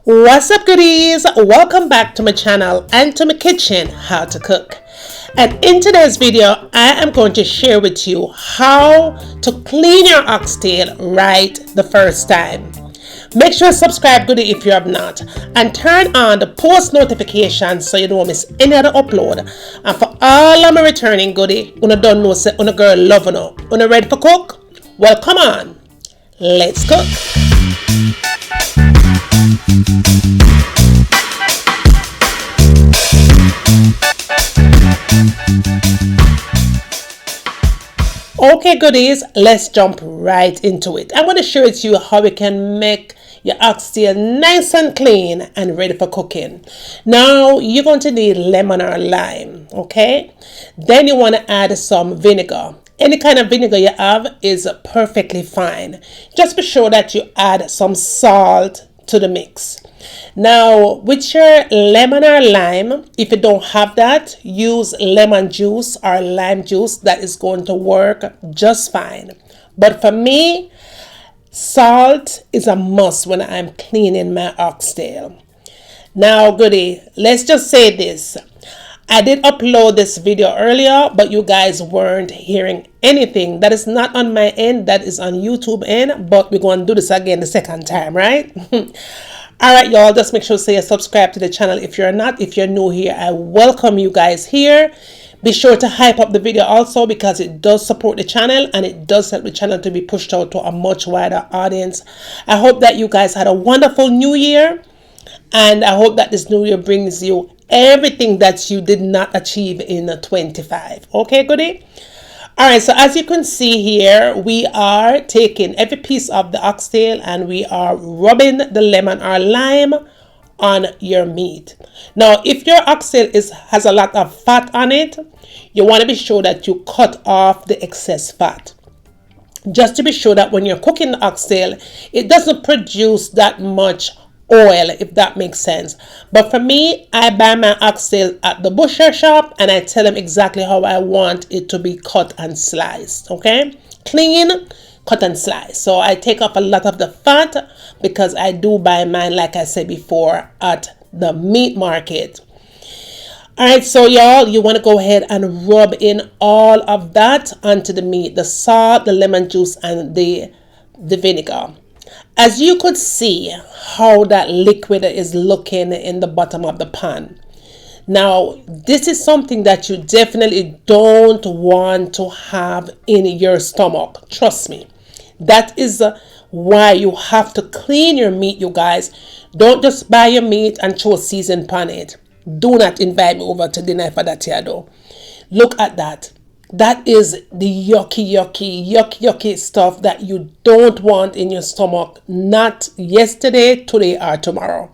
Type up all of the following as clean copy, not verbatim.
What's up, goodies? Welcome back to my channel and to my kitchen, How to Cook. And in today's video, I am going to share with you how to clean your oxtail right the first time. Make sure to subscribe, goodie, if you have not, and turn on the post notifications so you don't miss any other upload. And for all of my returning goodie, una don't know say una girl love una ready for cook? Well, come on, let's cook. Okay, goodies, let's jump right into it. I'm going to show it to you how we can make your oxtail nice and clean and ready for cooking. Now, you're going to need lemon or lime, okay? Then you want to add some vinegar. Any kind of vinegar you have is perfectly fine. Just be sure that you add some salt to the mix. Now, with your lemon or lime, if you don't have that, use lemon juice or lime juice. That is going to work just fine. But for me, salt is a must when I'm cleaning my oxtail. Now, goodie, let's just say this. I did upload this video earlier, but you guys weren't hearing anything. That is not on my end, that is on YouTube end, but we're going to do this again the second time, right? Alright, y'all, just make sure to say subscribe to the channel if you're not. If you're new here, I welcome you guys here. Be sure to hype up the video also because it does support the channel and it does help the channel to be pushed out to a much wider audience. I hope that you guys had a wonderful new year, and I hope that this new year brings you everything that you did not achieve in 25. Okay, goodie? Alright, so as you can see here, we are taking every piece of the oxtail and we are rubbing the lemon or lime on your meat. Now, if your oxtail has a lot of fat on it, you want to be sure that you cut off the excess fat. Just to be sure that when you're cooking the oxtail, it doesn't produce that much oil, if that makes sense. But for me, I buy my oxtail at the butcher shop and I tell them exactly how I want it to be cut and sliced. Okay, clean, cut and slice. So I take off a lot of the fat because I do buy mine, like I said before, at the meat market. Alright, so y'all, you want to go ahead and rub in all of that onto the meat, the salt, the lemon juice, and the vinegar. As you could see how that liquid is looking in the bottom of the pan. Now, this is something that you definitely don't want to have in your stomach. Trust me. That is why you have to clean your meat, you guys. Don't just buy your meat and throw season pan it. Do not invite me over to dinner for that here though. Look at that. That is the yucky stuff that you don't want in your stomach. Not yesterday, today, or tomorrow.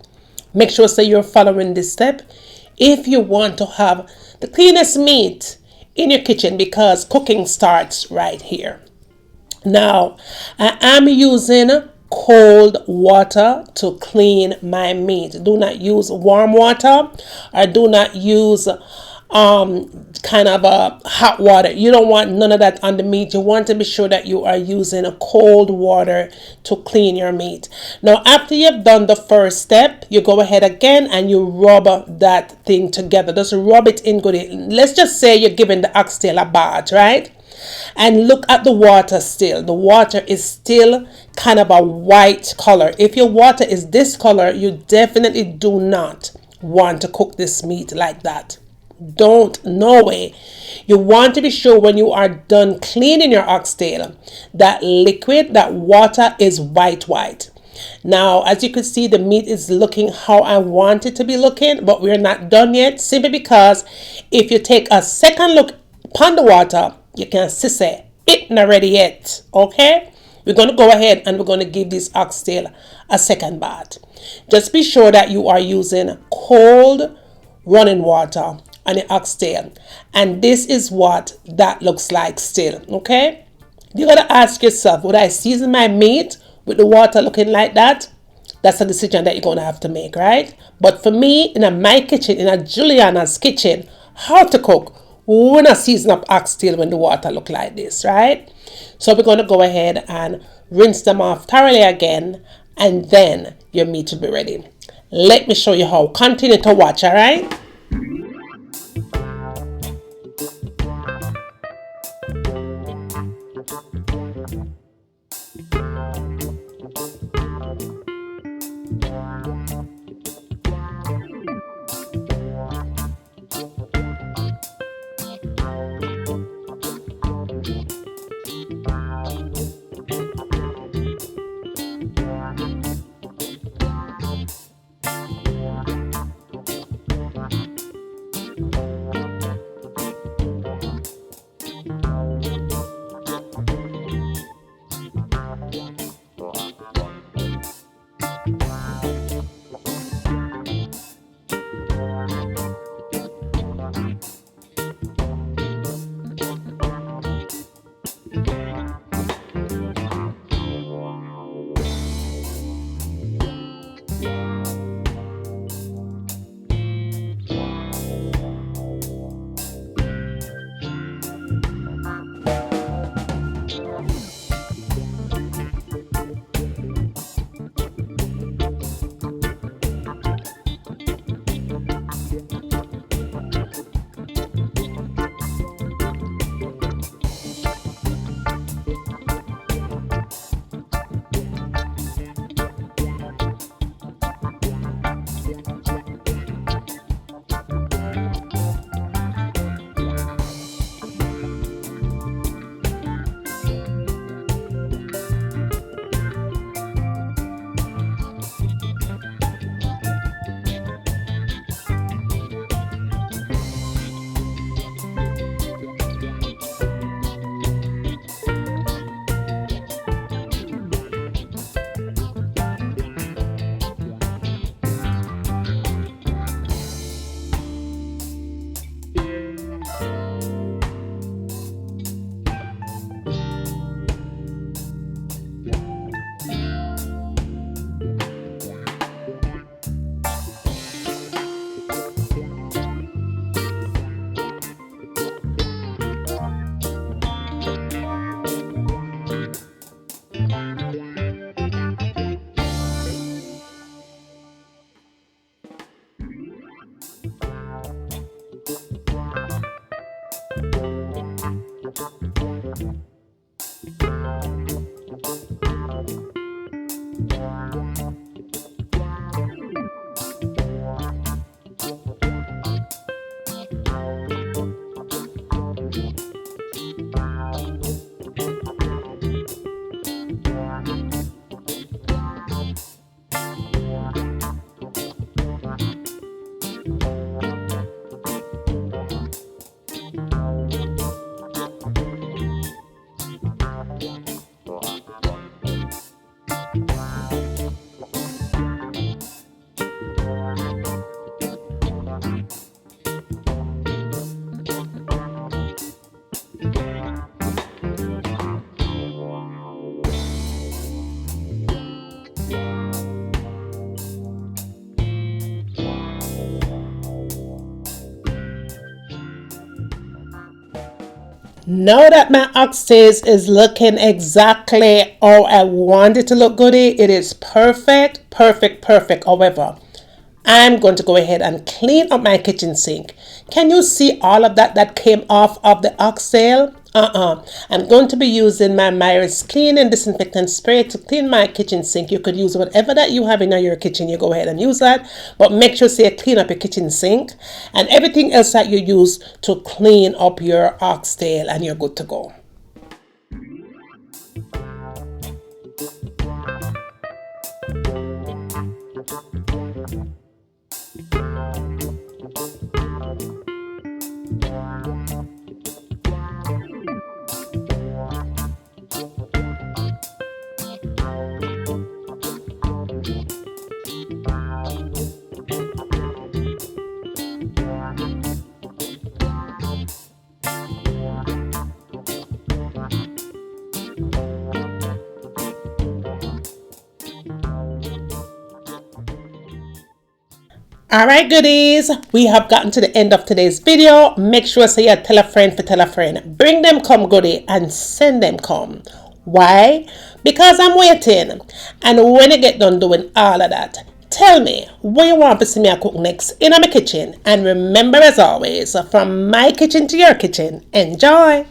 Make sure so you're following this step if you want to have the cleanest meat in your kitchen, because cooking starts right here. Now, I am using cold water to clean my meat. Do not use warm water, or do not use kind of a hot water. You don't want none of that on the meat. You want to be sure that you are using a cold water to clean your meat. Now, after you've done the first step, you go ahead again and you rub that thing together. Just rub it in good. Let's just say you're giving the oxtail a bath, right? And look at the water still. The water is still kind of a white color. If your water is this color, you definitely do not want to cook this meat like that. Don't, no way. You want to be sure when you are done cleaning your oxtail, that liquid, that water is white. Now, as you can see, the meat is looking how I want it to be looking, but we're not done yet, simply because if you take a second look upon the water, you can say it not ready yet. Okay, we're going to go ahead and we're going to give this oxtail a second bath. Just be sure that you are using cold running water on the oxtail, and this is what that looks like still. Okay, you gotta ask yourself, would I season my meat with the water looking like that? That's a decision that you're gonna have to make, right? But for me, in my kitchen, in Juliana's kitchen, how to cook, we're not season up oxtail when the water look like this, right? So we're gonna go ahead and rinse them off thoroughly again, and then your meat will be ready. Let me show you how. Continue to watch, all right? Now that my oxtails is looking exactly how I want it to look, goody, it is perfect, perfect, perfect. However, I'm going to go ahead and clean up my kitchen sink. Can you see all of that came off of the oxtail? I'm going to be using my Myris clean and disinfectant spray to clean my kitchen sink. You could use whatever that you have in your kitchen. You go ahead and use that, but make sure you clean up your kitchen sink and everything else that you use to clean up your oxtail, and you're good to go. All right, goodies, we have gotten to the end of today's video. Make sure say you tell a friend for tell a friend. Bring them come, goodie, and send them come. Why? because I'm waiting. And when you get done doing all of that, tell me what you want to see me cook next in my kitchen. And remember, as always, from my kitchen to your kitchen, enjoy!